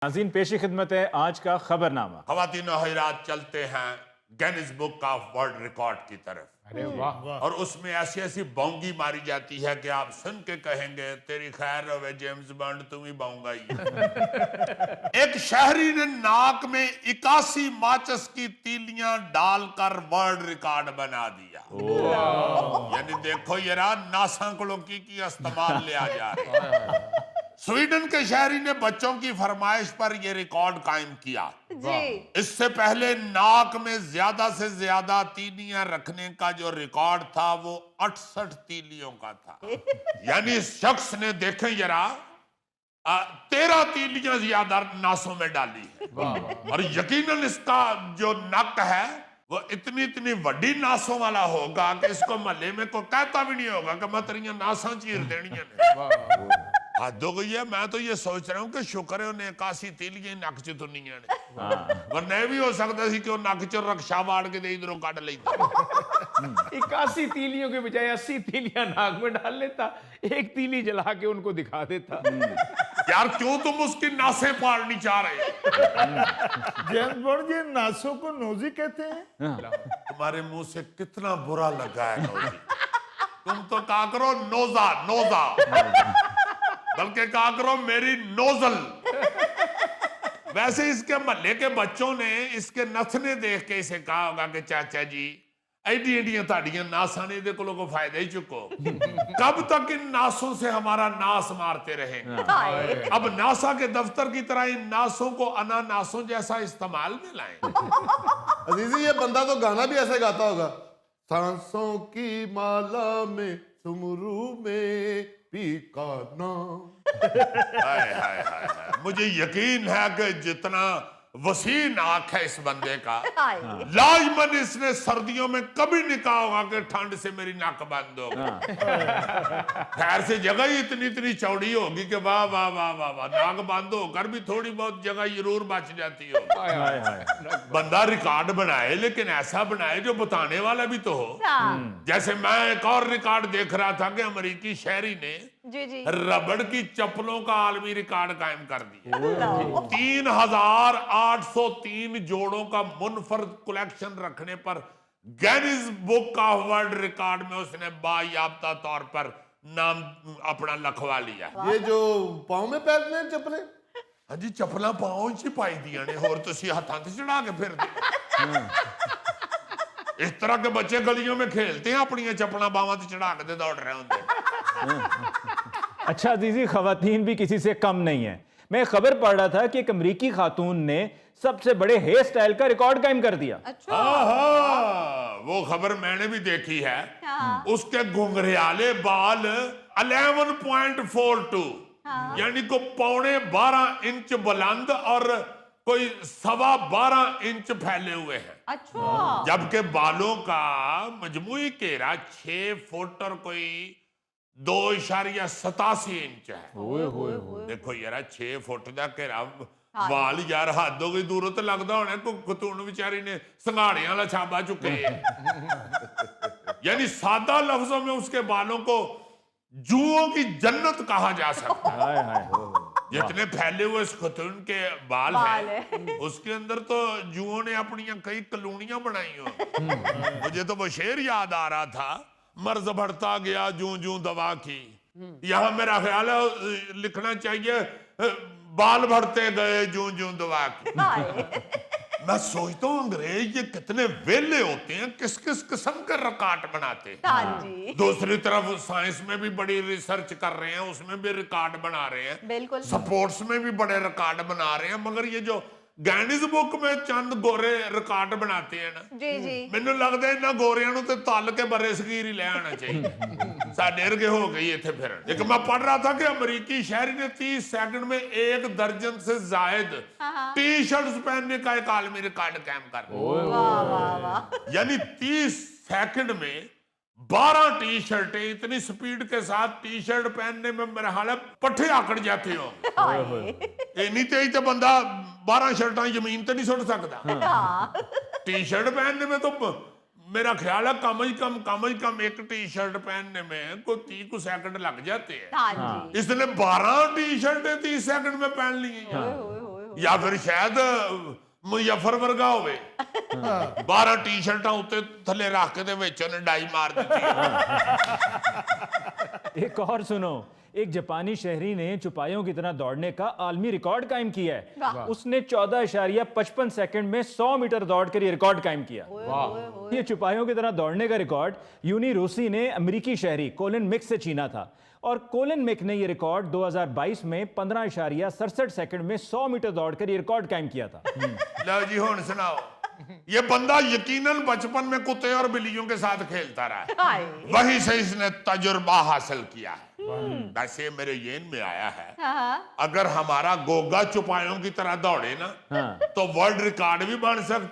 नाज़रीन पेशी खिदमत है आज का खबरनामा। ख़वातीन और हज़रात, चलते हैं Guinness book of world record की तरफ। अरे वाह। और उसमें ऐसी ऐसी बाउंगी मारी जाती है कि आप सुन के कहेंगे तेरी खैर रहे जेम्स बॉन्ड, तुम ही बाऊंगा ही। एक शहरी ने नाक में 81 माचिस की तीलियां डालकर वर्ल्ड रिकॉर्ड बना दिया। यानी देखो यार, नासा को की इस्तेमाल लिया जा रहा है। स्वीडन के शहरी ने बच्चों की फरमाइश पर यह रिकॉर्ड कायम किया। इससे पहले नाक में ज्यादा से ज्यादा तीलियां रखने का जो रिकॉर्ड था वो 68 तीलियों का था। यानी इस शख्स ने देखें जरा 13 तीलियां ज्यादा नासों में डाली है। और यकीनन इसका जो नक है वो इतनी इतनी बड़ी नासों वाला होगा कि इसको महल्ले में कोई कहता भी नहीं होगा कि मैं तेरी नासा चीर देनी है। हद हो गई है। मैं तो ये सोच रहा हूँ कि शुक्र है उन्हें 81 तीलियां नक च तुनिया ने, वरना भी हो सकता है कि नक च रक्षा वाड़ के इधरों कट लेता। 81 तीलियों के बजाय 80 तीलियां नाक में डाल लेता, एक तीली जला के उनको दिखा देता। यार क्यों तुम उसकी नासें पाड़नी चाह रहे? जेम्स बॉन्ड जी नासों को नोजी कहते हैं। तुम्हारे मुंह से कितना बुरा लगा है नोजी। तुम तो कहा करो नोजा नोजा, बल्कि कहा करो मेरी नोजल। वैसे इसके महल्ले के बच्चों ने इसके नथने देख के इसे कहा होगा कि चाचा जी एडी एडियां ताड़ियां नासा ने दे को फायदा ही चुको। कब तक इन नासों से हमारा नास मारते रहेंगे? अब नासा के दफ्तर की तरह इन नासों को अनानासों जैसा इस्तेमाल में लाएं। अजीजी ये बंदा तो गाना भी ऐसे गाता होगा, सांसों की माला में सुमरू में पीकाना। हाय हाय हाय हाय। मुझे यकीन है कि जितना वसी नाक है इस बंदे का, लाजमन इसने सर्दियों में कभी नहीं कहा होगा कि ठंड से मेरी नाक बंद होगी। खैर से जगह ही इतनी इतनी चौड़ी होगी कि वाह वाह वाह वाह वाह, नाक बंद होकर भी थोड़ी बहुत जगह जरूर बच जाती हो। बंदा रिकॉर्ड बनाए, लेकिन ऐसा बनाए जो बताने वाला भी तो हो। जैसे मैं एक और रिकॉर्ड देख रहा था कि अमेरिकी शहरी ने रबड़ की चप्पलों का आलमी रिकॉर्ड कायम कर दिया। 3803 जोड़ों का मुनफरद कलेक्शन रखने पर Guinness book of world record में उसने बायाफ्ता तौर पर नाम अपना लिखवा लिया। ये जो पाँव में पहनते हैं चप्पलें, हाँ जी, चप्पलां पाँव च पाई दिया ने, होर तुसी हत्थां ते चढ़ा के फिरदे। इस तरह के बच्चे गलियों में खेलते हैं, अपनी चप्पलां बावां ते चढ़ा के दौड़ रहे होंगे। अच्छा अजीजी, खवातीन भी किसी से कम नहीं है। मैं खबर पढ़ रहा था कि एक अमरीकी खातून ने सबसे बड़े हेयर स्टाइल का रिकॉर्ड कायम कर दिया। अच्छा। वो खबर मैंने भी देखी है। उसके घुंघरियाले बाल 11.42 यानी को 12.5 इंच बुलंद और कोई 12.25 इंच फैले हुए हैं। अच्छा। जबकि बालों का मजमूई घेरा 6 फुट और कोई 2.87 इंच है। देखो यार 6 फुट का घेरा वाल यार, हद हो गई। दूरों तो लगता होना कुतून बेचारी ने संघाड़ियां वाला छाबा चुके हैं। यानी सादा लफ्जों में उसके बालों को जुओं की जन्नत कहा जा सकता है। जितने फैले हुए इस खतून के बाल हैं, उसके अंदर तो जुओं ने अपनी कई कॉलोनियां बनाई हो। मुझे तो वो शेर याद आ रहा था, मर्ज बढ़ता गया जूं जूं दवा की। यहां मेरा ख्याल है लिखना चाहिए बाल बढ़ते गए जूं जूं दवा की। मैं सोचता हूँ अंग्रेज ये कितने वेले होते हैं, किस किस किस्म के रिकॉर्ड बनाते हैं। दूसरी तरफ साइंस में भी बड़ी रिसर्च कर रहे हैं, उसमें भी रिकॉर्ड बना रहे हैं। बिल्कुल। स्पोर्ट्स में भी बड़े रिकॉर्ड बना रहे हैं। मगर ये जो गिनीज बुक में चंद गोरे रिकॉर्ड बनाते हैं ना, मैनू लगता है इन्होंने गोरियां नूं ते तल के बरे सगीर ही ले आना चाहिए। साडे वर्गे हो गई इत्थे फिर। एक मैं पढ़ रहा था कि अमेरिकी शहरी ने 30 सेकंड में 1 दर्जन से जायद टी शर्ट्स पहनने का एक आलमी रिकॉर्ड कायम कर दिया। यानी 30 सेकंड में 12 टी शर्टें। इतनी स्पीड के साथ टी शर्ट पहनने में मेरे हाल पट्टे आकड़ जाते हो। इतनी तेज तो बंदा 12 शर्टा जमीन तो नहीं सुट सकता। टी शर्ट पहनने में तो मेरा ख्याल है कम ही कम एक टी शर्ट पहनने में कोई 30 सेकंड लग जाते हैं। इसने 12 टी शर्टें 30 सेकंड में पहन ली हैं। ਜਾਂ ਫਿਰ ਸ਼ਾਇਦ ਮੁਜ਼ੱਫਰ ਵਰਗਾ ਹੋਵੇ 12 ਟੀ-ਸ਼ਰਟਾਂ ਉੱਤੇ ਥੱਲੇ ਰੱਖ ਕੇ ਤੇ ਵਿੱਚ ਉਹਨੇ ਡਾਈ ਮਾਰ ਦਿੱਤੀ एक और सुनो, एक जापानी शहरी ने चुपायों की तरह दौड़ने का आलमी रिकॉर्ड कायम किया है। उसने 14.55 सेकंड में 100 मीटर दौड़कर ये रिकॉर्ड कायम किया। ये चुपायों की तरह दौड़ने का रिकॉर्ड यूनी रूसी ने अमेरिकी शहरी कोलिन मिक से छीना था और कोलिन मिक ने ये रिकॉर्ड 2022 में 15.67 सेकंड में 100 मीटर दौड़कर ये रिकॉर्ड कायम किया था। लो जी हुण सुनाओ। ये बंदा यकीनन बचपन में कुत्ते और बिल्लियों के साथ खेलता रहा है, हाय। वहीं से इसने तजुर्बा हासिल किया है। वैसे मेरे येन में आया है, अगर हमारा गोगा चुपायों की तरह दौड़े ना तो वर्ल्ड रिकॉर्ड भी बन सकता